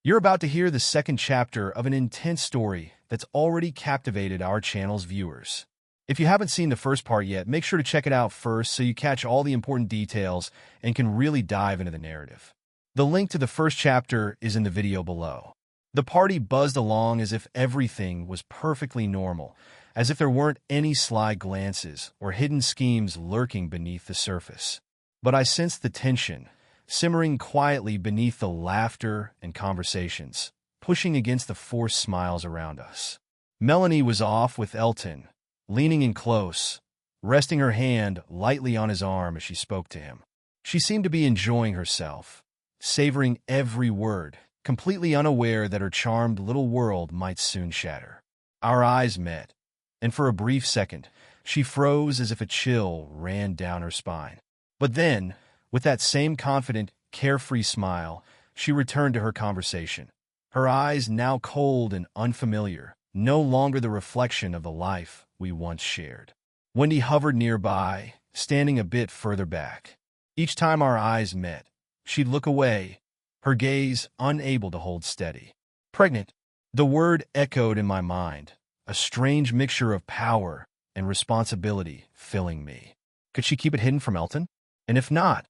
You're about to hear the second chapter of an intense story that's already captivated our channel's viewers. If you haven't seen the first part yet, make sure to check it out first so you catch all the important details and can really dive into the narrative. The link to the first chapter is in the video below. The party buzzed along as if everything was perfectly normal, as if there weren't any sly glances or hidden schemes lurking beneath the surface. But I sensed the tension, simmering quietly beneath the laughter and conversations, pushing against the forced smiles around us. Melanie was off with Elton, leaning in close, resting her hand lightly on his arm as she spoke to him. She seemed to be enjoying herself, savoring every word, completely unaware that her charmed little world might soon shatter. Our eyes met, and for a brief second, she froze as if a chill ran down her spine. But then, with that same confident, carefree smile, she returned to her conversation. Her eyes now cold and unfamiliar, no longer the reflection of the life we once shared. Wendy hovered nearby, standing a bit further back. Each time our eyes met, she'd look away, her gaze unable to hold steady. Pregnant. The word echoed in my mind, a strange mixture of power and responsibility filling me. Could she keep it hidden from Elton? And if not,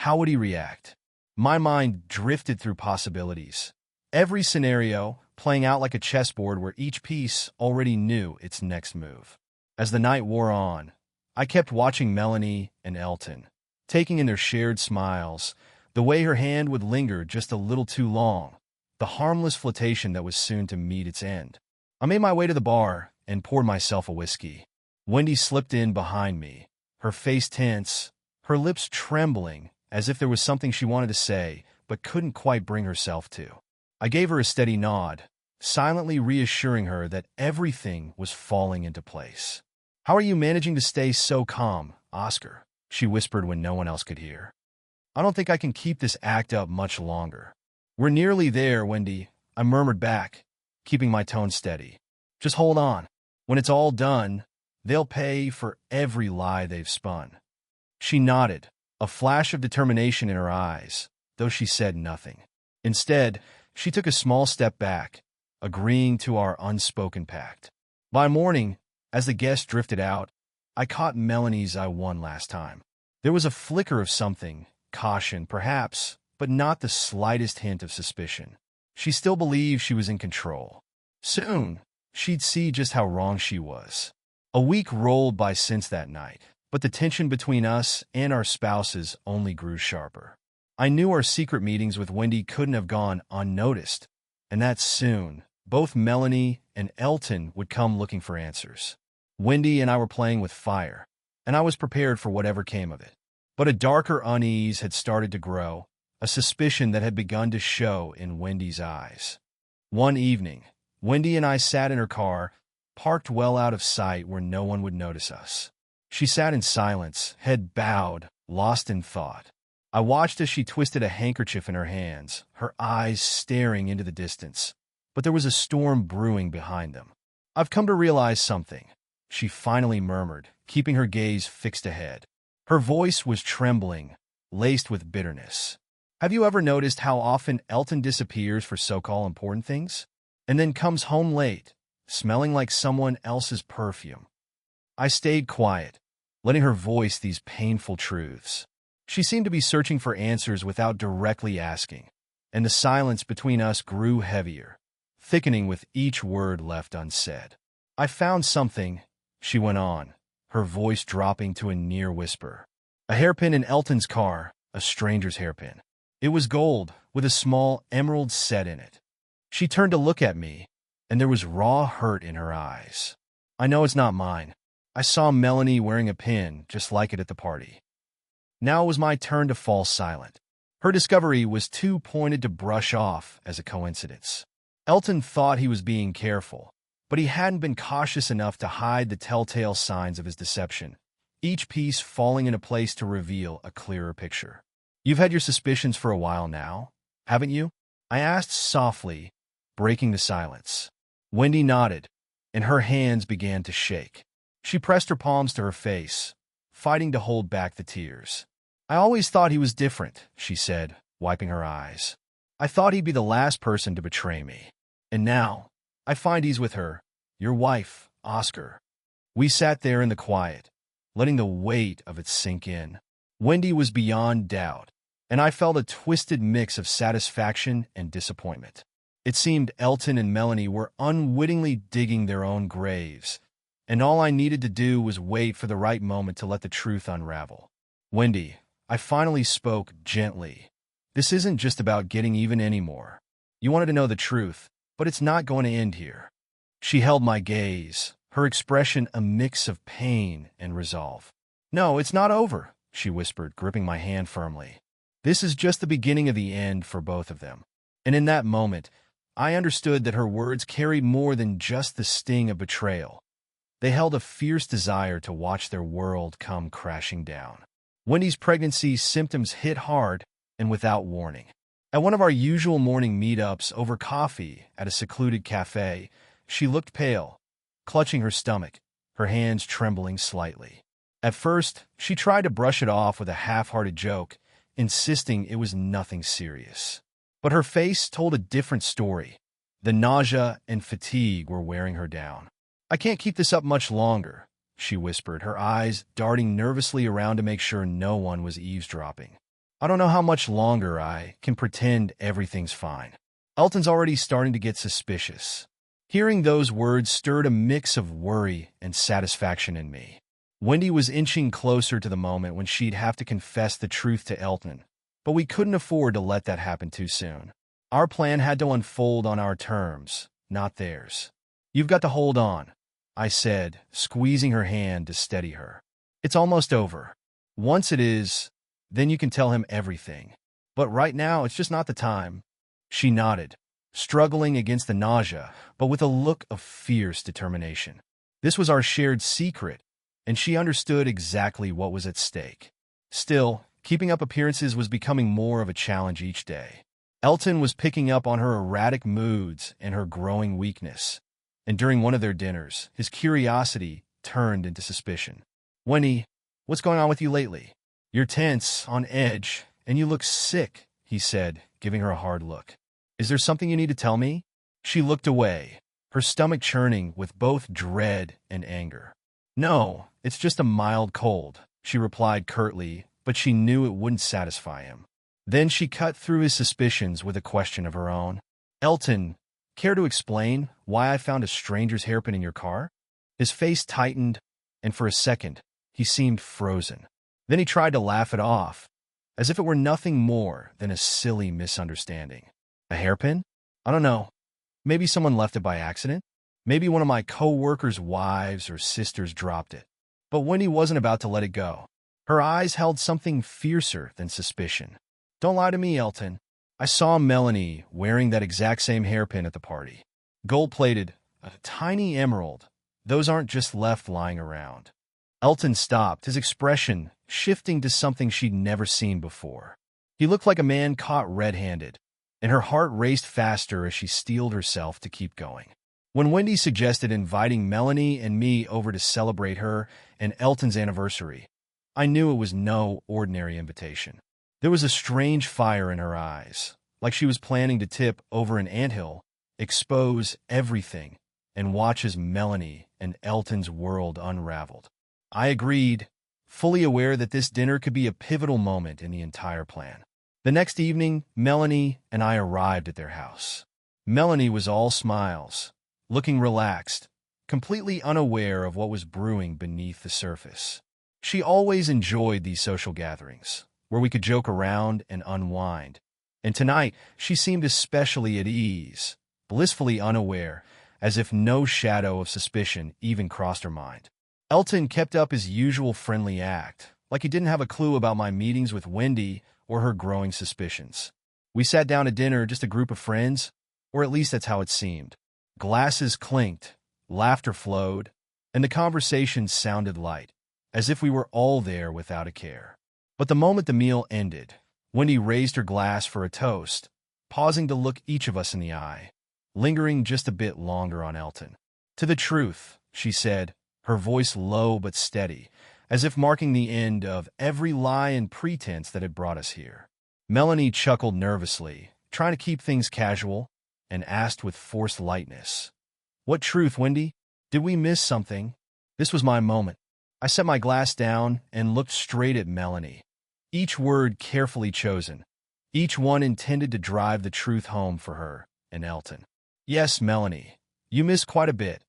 how would he react? My mind drifted through possibilities, every scenario playing out like a chessboard where each piece already knew its next move. As the night wore on, I kept watching Melanie and Elton, taking in their shared smiles, the way her hand would linger just a little too long, the harmless flirtation that was soon to meet its end. I made my way to the bar and poured myself a whiskey. Wendy slipped in behind me, her face tense, her lips trembling, as if there was something she wanted to say, but couldn't quite bring herself to. I gave her a steady nod, silently reassuring her that everything was falling into place. "How are you managing to stay so calm, Oscar?" she whispered when no one else could hear. "I don't think I can keep this act up much longer." "We're nearly there, Wendy," I murmured back, keeping my tone steady. "Just hold on. When it's all done, they'll pay for every lie they've spun." She nodded, a flash of determination in her eyes, though she said nothing. Instead, she took a small step back, agreeing to our unspoken pact. By morning, as the guests drifted out, I caught Melanie's eye one last time. There was a flicker of something, caution perhaps, but not the slightest hint of suspicion. She still believed she was in control. Soon, she'd see just how wrong she was. A week rolled by since that night, but the tension between us and our spouses only grew sharper. I knew our secret meetings with Wendy couldn't have gone unnoticed, and that soon, both Melanie and Elton would come looking for answers. Wendy and I were playing with fire, and I was prepared for whatever came of it. But a darker unease had started to grow, a suspicion that had begun to show in Wendy's eyes. One evening, Wendy and I sat in her car, parked well out of sight where no one would notice us. She sat in silence, head bowed, lost in thought. I watched as she twisted a handkerchief in her hands, her eyes staring into the distance. But there was a storm brewing behind them. "I've come to realize something," she finally murmured, keeping her gaze fixed ahead. Her voice was trembling, laced with bitterness. "Have you ever noticed how often Elton disappears for so-called important things? And then comes home late, smelling like someone else's perfume?" I stayed quiet, letting her voice these painful truths. She seemed to be searching for answers without directly asking, and the silence between us grew heavier, thickening with each word left unsaid. "I found something," she went on, her voice dropping to a near whisper. "A hairpin in Elton's car, a stranger's hairpin. It was gold, with a small emerald set in it." She turned to look at me, and there was raw hurt in her eyes. "I know it's not mine. I saw Melanie wearing a pin just like it at the party." Now it was my turn to fall silent. Her discovery was too pointed to brush off as a coincidence. Elton thought he was being careful, but he hadn't been cautious enough to hide the telltale signs of his deception, each piece falling into place to reveal a clearer picture. "You've had your suspicions for a while now, haven't you?" I asked softly, breaking the silence. Wendy nodded, and her hands began to shake. She pressed her palms to her face, fighting to hold back the tears. "I always thought he was different," she said, wiping her eyes. I thought he'd be the last person to betray me. And now, I find he's with her, your wife, Oscar. We sat there in the quiet, letting the weight of it sink in. Wendy was beyond doubt, and I felt a twisted mix of satisfaction and disappointment. It seemed Elton and Melanie were unwittingly digging their own graves, and all I needed to do was wait for the right moment to let the truth unravel. Wendy, I finally spoke gently. This isn't just about getting even anymore. You wanted to know the truth, but it's not going to end here. She held my gaze, her expression a mix of pain and resolve. No, it's not over, she whispered, gripping my hand firmly. This is just the beginning of the end for both of them. And in that moment, I understood that her words carried more than just the sting of betrayal. They held a fierce desire to watch their world come crashing down. Wendy's pregnancy symptoms hit hard and without warning. At one of our usual morning meetups over coffee at a secluded cafe, she looked pale, clutching her stomach, her hands trembling slightly. At first, she tried to brush it off with a half-hearted joke, insisting it was nothing serious. But her face told a different story. The nausea and fatigue were wearing her down. I can't keep this up much longer, she whispered, her eyes darting nervously around to make sure no one was eavesdropping. I don't know how much longer I can pretend everything's fine. Elton's already starting to get suspicious. Hearing those words stirred a mix of worry and satisfaction in me. Wendy was inching closer to the moment when she'd have to confess the truth to Elton, but we couldn't afford to let that happen too soon. Our plan had to unfold on our terms, not theirs. You've got to hold on, I said, squeezing her hand to steady her. It's almost over. Once it is, then you can tell him everything. But right now, it's just not the time. She nodded, struggling against the nausea, but with a look of fierce determination. This was our shared secret, and she understood exactly what was at stake. Still, keeping up appearances was becoming more of a challenge each day. Elton was picking up on her erratic moods and her growing weakness, and during one of their dinners, his curiosity turned into suspicion. Wendy, what's going on with you lately? You're tense, on edge, and you look sick, he said, giving her a hard look. Is there something you need to tell me? She looked away, her stomach churning with both dread and anger. No, it's just a mild cold, she replied curtly, but she knew it wouldn't satisfy him. Then she cut through his suspicions with a question of her own. Elton, care to explain why I found a stranger's hairpin in your car? His face tightened, and for a second, he seemed frozen. Then he tried to laugh it off, as if it were nothing more than a silly misunderstanding. A hairpin? I don't know. Maybe someone left it by accident? Maybe one of my co-workers' wives or sisters dropped it. But Wendy wasn't about to let it go. Her eyes held something fiercer than suspicion. Don't lie to me, Elton. I saw Melanie wearing that exact same hairpin at the party. Gold-plated, a tiny emerald. Those aren't just left lying around. Elton stopped, his expression shifting to something she'd never seen before. He looked like a man caught red-handed, and her heart raced faster as she steeled herself to keep going. When Wendy suggested inviting Melanie and me over to celebrate her and Elton's anniversary, I knew it was no ordinary invitation. There was a strange fire in her eyes, like she was planning to tip over an anthill, expose everything, and watch as Melanie and Elton's world unraveled. I agreed, fully aware that this dinner could be a pivotal moment in the entire plan. The next evening, Melanie and I arrived at their house. Melanie was all smiles, looking relaxed, completely unaware of what was brewing beneath the surface. She always enjoyed these social gatherings, where we could joke around and unwind. And tonight, she seemed especially at ease, blissfully unaware, as if no shadow of suspicion even crossed her mind. Elton kept up his usual friendly act, like he didn't have a clue about my meetings with Wendy or her growing suspicions. We sat down to dinner, just a group of friends, or at least that's how it seemed. Glasses clinked, laughter flowed, and the conversation sounded light, as if we were all there without a care. But the moment the meal ended, Wendy raised her glass for a toast, pausing to look each of us in the eye, lingering just a bit longer on Elton. To the truth, she said, her voice low but steady, as if marking the end of every lie and pretense that had brought us here. Melanie chuckled nervously, trying to keep things casual, and asked with forced lightness, "What truth, Wendy? Did we miss something?" This was my moment. I set my glass down and looked straight at Melanie, each word carefully chosen, each one intended to drive the truth home for her and Elton. "Yes, Melanie, you missed quite a bit,"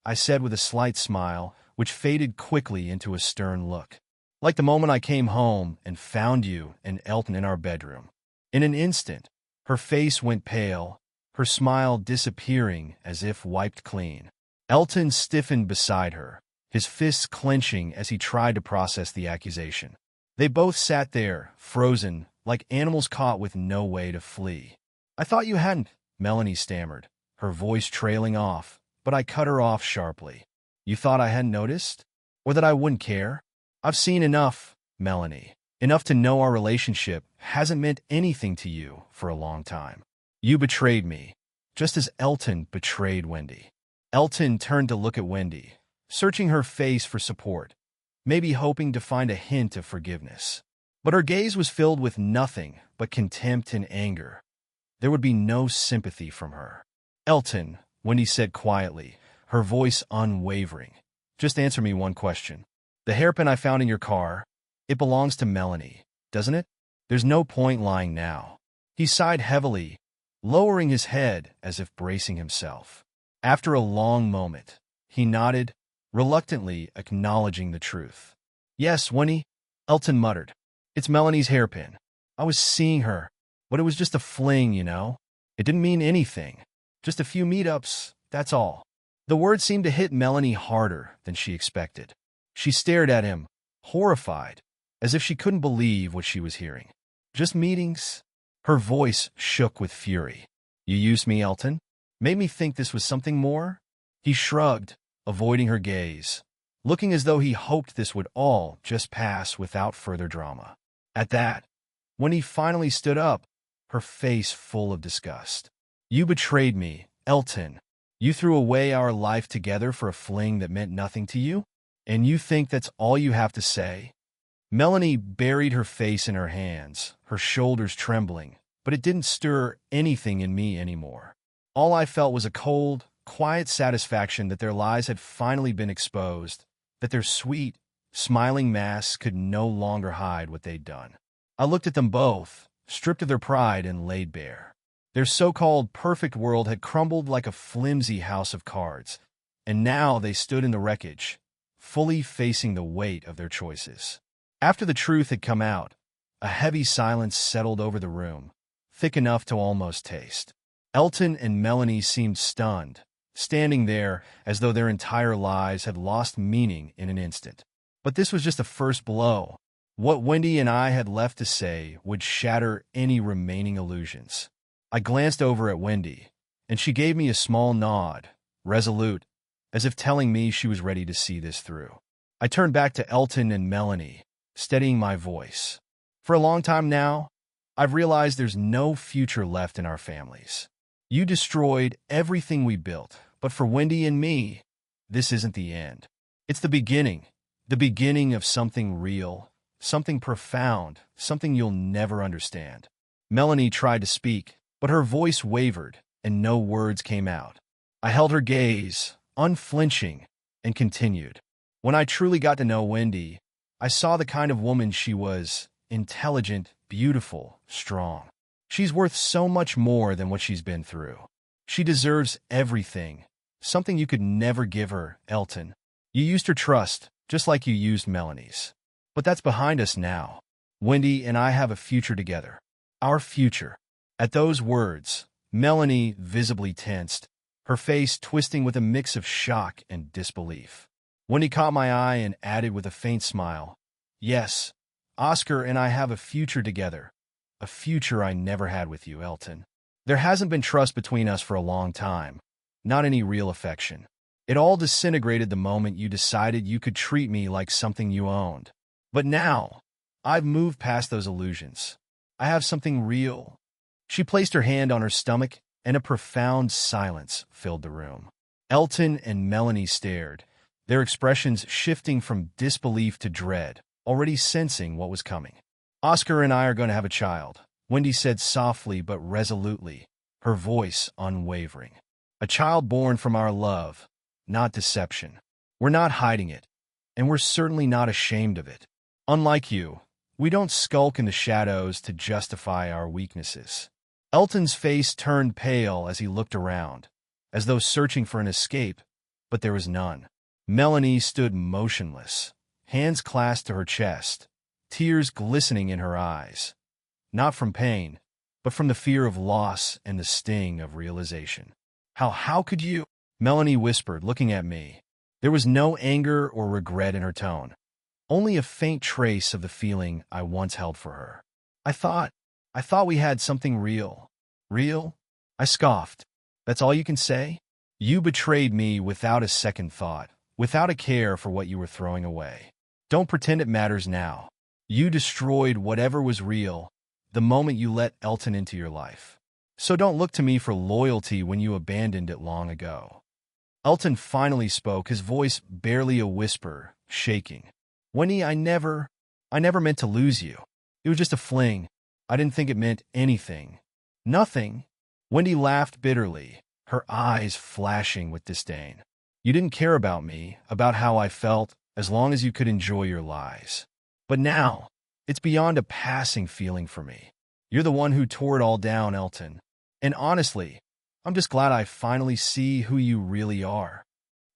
I said with a slight smile, which faded quickly into a stern look. "Like the moment I came home and found you and Elton in our bedroom." In an instant, her face went pale, her smile disappearing as if wiped clean. Elton stiffened beside her, his fists clenching as he tried to process the accusation. They both sat there, frozen, like animals caught with no way to flee. "I thought you hadn't," Melanie stammered, her voice trailing off, but I cut her off sharply. "You thought I hadn't noticed? Or that I wouldn't care? I've seen enough, Melanie. Enough to know our relationship hasn't meant anything to you for a long time. You betrayed me, just as Elton betrayed Wendy." Elton turned to look at Wendy, searching her face for support, maybe hoping to find a hint of forgiveness. But her gaze was filled with nothing but contempt and anger. There would be no sympathy from her. "Elton," Wendy said quietly, her voice unwavering, "just answer me one question. The hairpin I found in your car, it belongs to Melanie, doesn't it? There's no point lying now." He sighed heavily, lowering his head as if bracing himself. After a long moment, he nodded, reluctantly acknowledging the truth. "Yes, Wendy," Elton muttered. "It's Melanie's hairpin. I was seeing her, but it was just a fling, you know? It didn't mean anything. Just a few meetups, that's all." The word seemed to hit Melanie harder than she expected. She stared at him, horrified, as if she couldn't believe what she was hearing. "Just meetings?" Her voice shook with fury. "You used me, Elton? Made me think this was something more?" He shrugged, avoiding her gaze, looking as though he hoped this would all just pass without further drama. At that, when he finally stood up, her face full of disgust. "You betrayed me, Elton. You threw away our life together for a fling that meant nothing to you? And you think that's all you have to say?" Melanie buried her face in her hands, her shoulders trembling, but it didn't stir anything in me anymore. All I felt was a cold, quiet satisfaction that their lies had finally been exposed, that their sweet, smiling masks could no longer hide what they'd done. I looked at them both, stripped of their pride and laid bare. Their so-called perfect world had crumbled like a flimsy house of cards, and now they stood in the wreckage, fully facing the weight of their choices. After the truth had come out, a heavy silence settled over the room, thick enough to almost taste. Elton and Melanie seemed stunned, standing there as though their entire lives had lost meaning in an instant. But this was just the first blow. What Wendy and I had left to say would shatter any remaining illusions. I glanced over at Wendy, and she gave me a small nod, resolute, as if telling me she was ready to see this through. I turned back to Elton and Melanie, steadying my voice. "For a long time now, I've realized there's no future left in our families. You destroyed everything we built, but for Wendy and me, this isn't the end. It's the beginning of something real, something profound, something you'll never understand." Melanie tried to speak, but her voice wavered, and no words came out. I held her gaze, unflinching, and continued. "When I truly got to know Wendy, I saw the kind of woman she was: intelligent, beautiful, strong. She's worth so much more than what she's been through. She deserves everything, something you could never give her, Elton. You used her trust, just like you used Melanie's. But that's behind us now. Wendy and I have a future together. Our future." At those words, Melanie visibly tensed, her face twisting with a mix of shock and disbelief. Wendy caught my eye and added with a faint smile, "Yes, Oscar and I have a future together. A future I never had with you, Elton. There hasn't been trust between us for a long time, not any real affection. It all disintegrated the moment you decided you could treat me like something you owned. But now, I've moved past those illusions. I have something real." She placed her hand on her stomach, and a profound silence filled the room. Elton and Melanie stared, their expressions shifting from disbelief to dread, already sensing what was coming. "Oscar and I are going to have a child," Wendy said softly but resolutely, her voice unwavering. A child born from our love, not deception. We're not hiding it, and we're certainly not ashamed of it. Unlike you, we don't skulk in the shadows to justify our weaknesses. Elton's face turned pale as he looked around, as though searching for an escape, but there was none. Melanie stood motionless, hands clasped to her chest, tears glistening in her eyes, not from pain, but from the fear of loss and the sting of realization. How could you? Melanie whispered, looking at me. There was no anger or regret in her tone, only a faint trace of the feeling I once held for her. I thought we had something real. Real? I scoffed. That's all you can say? You betrayed me without a second thought, without a care for what you were throwing away. Don't pretend it matters now. You destroyed whatever was real the moment you let Elton into your life. So don't look to me for loyalty when you abandoned it long ago. Elton finally spoke, his voice barely a whisper, shaking. Wendy, I never meant to lose you. It was just a fling. I didn't think it meant anything. Nothing. Wendy laughed bitterly, her eyes flashing with disdain. You didn't care about me, about how I felt, as long as you could enjoy your lies. But now, it's beyond a passing feeling for me. You're the one who tore it all down, Elton. And honestly, I'm just glad I finally see who you really are.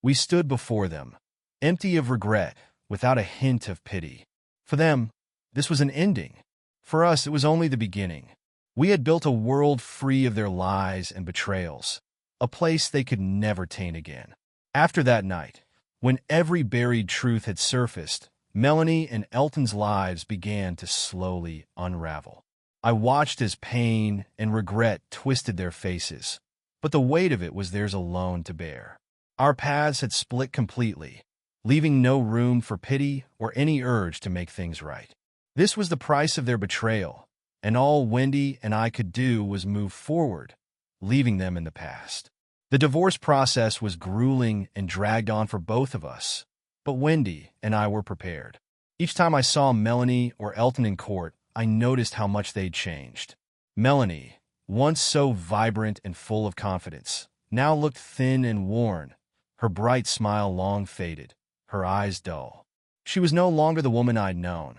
We stood before them, empty of regret, without a hint of pity. For them, this was an ending. For us, it was only the beginning. We had built a world free of their lies and betrayals, a place they could never taint again. After that night, when every buried truth had surfaced, Melanie and Elton's lives began to slowly unravel. I watched as pain and regret twisted their faces, but the weight of it was theirs alone to bear. Our paths had split completely, leaving no room for pity or any urge to make things right. This was the price of their betrayal, and all Wendy and I could do was move forward, leaving them in the past. The divorce process was grueling and dragged on for both of us, but Wendy and I were prepared. Each time I saw Melanie or Elton in court, I noticed how much they'd changed. Melanie, once so vibrant and full of confidence, now looked thin and worn, her bright smile long faded, her eyes dull. She was no longer the woman I'd known.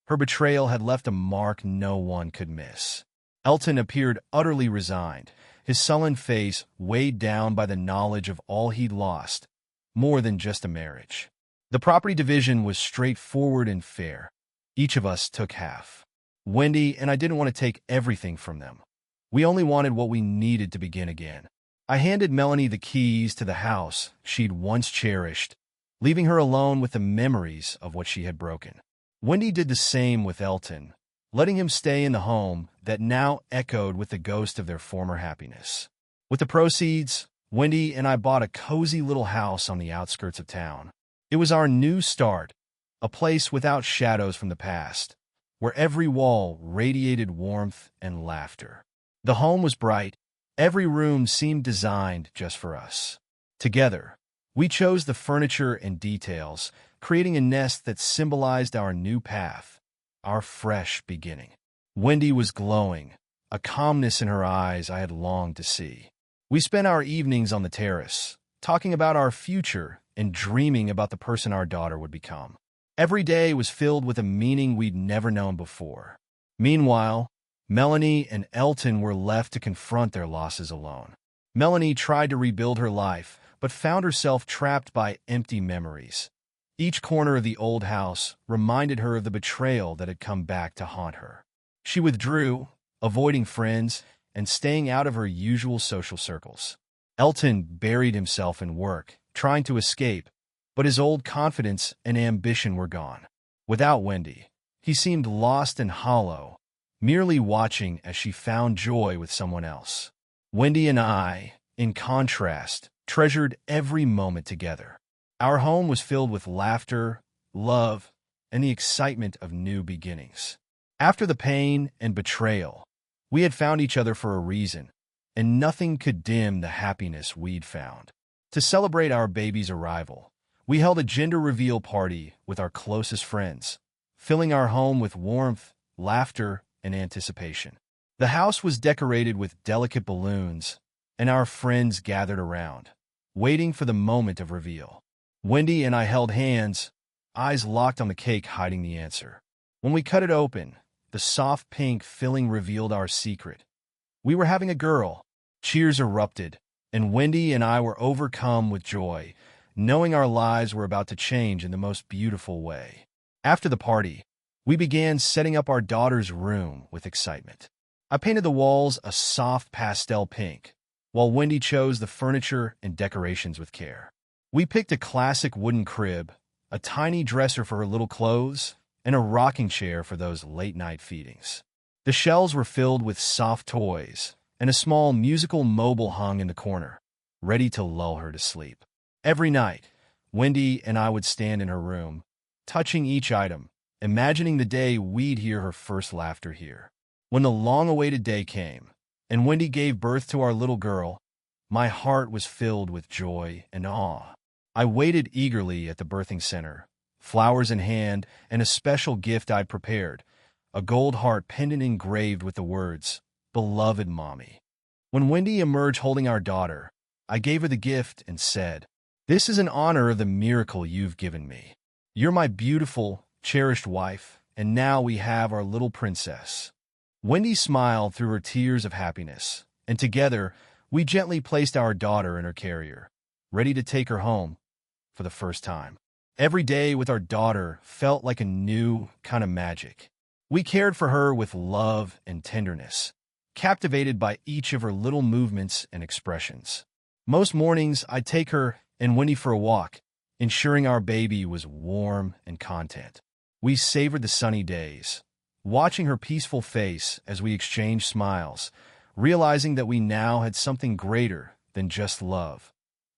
Her betrayal had left a mark no one could miss. Elton appeared utterly resigned, his sullen face weighed down by the knowledge of all he'd lost, more than just a marriage. The property division was straightforward and fair. Each of us took half. Wendy and I didn't want to take everything from them. We only wanted what we needed to begin again. I handed Melanie the keys to the house she'd once cherished, leaving her alone with the memories of what she had broken. Wendy did the same with Elton, letting him stay in the home that now echoed with the ghost of their former happiness. With the proceeds, Wendy and I bought a cozy little house on the outskirts of town. It was our new start, a place without shadows from the past, where every wall radiated warmth and laughter. The home was bright. Every room seemed designed just for us. Together, we chose the furniture and details, creating a nest that symbolized our new path, our fresh beginning. Wendy was glowing, a calmness in her eyes I had longed to see. We spent our evenings on the terrace, talking about our future and dreaming about the person our daughter would become. Every day was filled with a meaning we'd never known before. Meanwhile, Melanie and Elton were left to confront their losses alone. Melanie tried to rebuild her life, but found herself trapped by empty memories. Each corner of the old house reminded her of the betrayal that had come back to haunt her. She withdrew, avoiding friends and staying out of her usual social circles. Elton buried himself in work, trying to escape, but his old confidence and ambition were gone. Without Wendy, he seemed lost and hollow, merely watching as she found joy with someone else. Wendy and I, in contrast, treasured every moment together. Our home was filled with laughter, love, and the excitement of new beginnings. After the pain and betrayal, we had found each other for a reason, and nothing could dim the happiness we'd found. To celebrate our baby's arrival, we held a gender reveal party with our closest friends, filling our home with warmth, laughter, and anticipation. The house was decorated with delicate balloons, and our friends gathered around, waiting for the moment of reveal. Wendy and I held hands, eyes locked on the cake hiding the answer. When we cut it open, the soft pink filling revealed our secret. We were having a girl. Cheers erupted, and Wendy and I were overcome with joy, knowing our lives were about to change in the most beautiful way. After the party, we began setting up our daughter's room with excitement. I painted the walls a soft pastel pink, while Wendy chose the furniture and decorations with care. We picked a classic wooden crib, a tiny dresser for her little clothes, and a rocking chair for those late-night feedings. The shelves were filled with soft toys, and a small musical mobile hung in the corner, ready to lull her to sleep. Every night, Wendy and I would stand in her room, touching each item, imagining the day we'd hear her first laughter here. When the long-awaited day came, and Wendy gave birth to our little girl, my heart was filled with joy and awe. I waited eagerly at the birthing center, flowers in hand, and a special gift I'd prepared, a gold heart pendant engraved with the words, "Beloved Mommy." When Wendy emerged holding our daughter, I gave her the gift and said, "This is in honor of the miracle you've given me. You're my beautiful, cherished wife, and now we have our little princess." Wendy smiled through her tears of happiness, and together, we gently placed our daughter in her carrier, ready to take her home for the first time. Every day with our daughter felt like a new kind of magic. We cared for her with love and tenderness, captivated by each of her little movements and expressions. Most mornings, I'd take her and Wendy for a walk, ensuring our baby was warm and content. We savored the sunny days, watching her peaceful face as we exchanged smiles, realizing that we now had something greater than just love.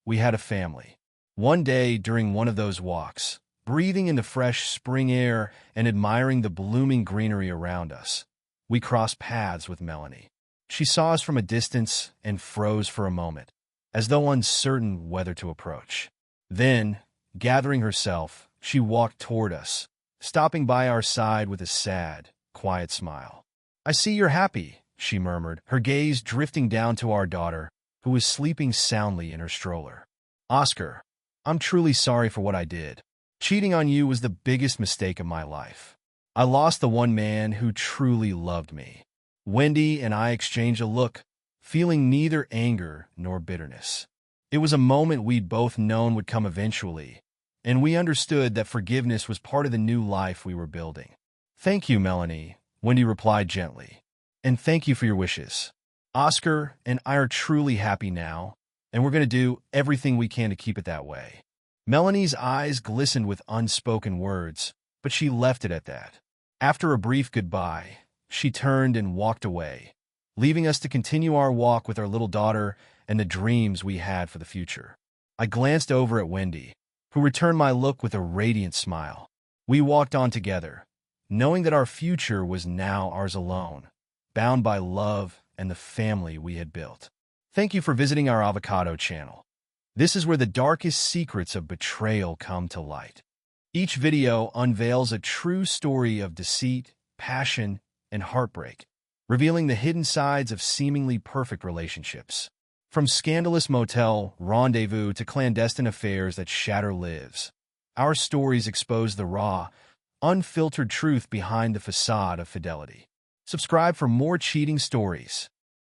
We had a family. One day, during one of those walks, breathing in the fresh spring air and admiring the blooming greenery around us, we crossed paths with Melanie. She saw us from a distance and froze for a moment, as though uncertain whether to approach. Then, gathering herself, she walked toward us, stopping by our side with a sad, quiet smile. "I see you're happy," she murmured, her gaze drifting down to our daughter, who was sleeping soundly in her stroller. "Oscar, I'm truly sorry for what I did. Cheating on you was the biggest mistake of my life. I lost the one man who truly loved me." Wendy and I exchanged a look, feeling neither anger nor bitterness. It was a moment we'd both known would come eventually, and we understood that forgiveness was part of the new life we were building. "Thank you, Melanie," Wendy replied gently, "and thank you for your wishes. Oscar and I are truly happy now, and we're going to do everything we can to keep it that way." Melanie's eyes glistened with unspoken words, but she left it at that. After a brief goodbye, she turned and walked away, leaving us to continue our walk with our little daughter and the dreams we had for the future. I glanced over at Wendy, who returned my look with a radiant smile. We walked on together, knowing that our future was now ours alone, bound by love and the family we had built. Thank you for visiting our Avocado channel. This is where the darkest secrets of betrayal come to light. Each video unveils a true story of deceit, passion, and heartbreak, revealing the hidden sides of seemingly perfect relationships. From scandalous motel rendezvous to clandestine affairs that shatter lives, our stories expose the raw, unfiltered truth behind the facade of fidelity. Subscribe for more cheating stories.